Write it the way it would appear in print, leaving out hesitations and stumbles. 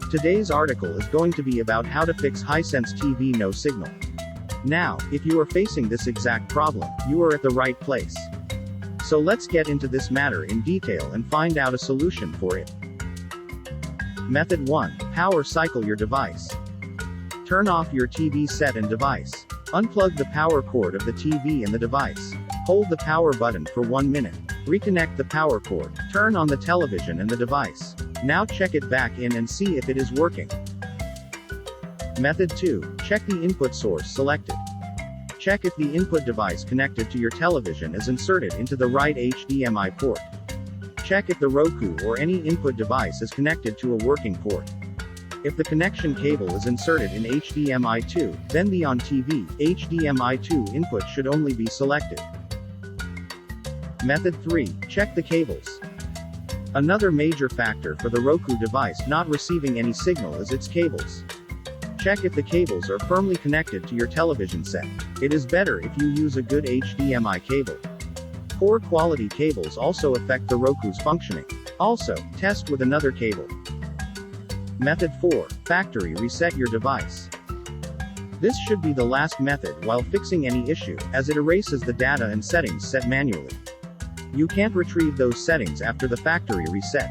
Today's article is going to be about how to fix Hisense TV no signal. Now, if you are facing this exact problem, you are at the right place. So let's get into this matter in detail and find out a solution for it. Method 1. Power cycle your device. Turn off your TV set and device. Unplug the power cord of the TV and the device. Hold the power button for 1 minute. Reconnect the power cord. Turn on the television and the device. Now check it back in and see if it is working. Method 2. Check the input source selected. Check if the input device connected to your television is inserted into the right HDMI port. Check if the Roku or any input device is connected to a working port. If the connection cable is inserted in HDMI 2, then the on TV, HDMI 2 input should only be selected. Method 3. Check the cables. Another major factor for the Roku device not receiving any signal is its cables. Check if the cables are firmly connected to your television set. It is better if you use a good HDMI cable. Poor quality cables also affect the Roku's functioning. Also, test with another cable. Method 4. Factory reset your device. This should be the last method while fixing any issue, as it erases the data and settings set manually. You can't retrieve those settings after the factory reset.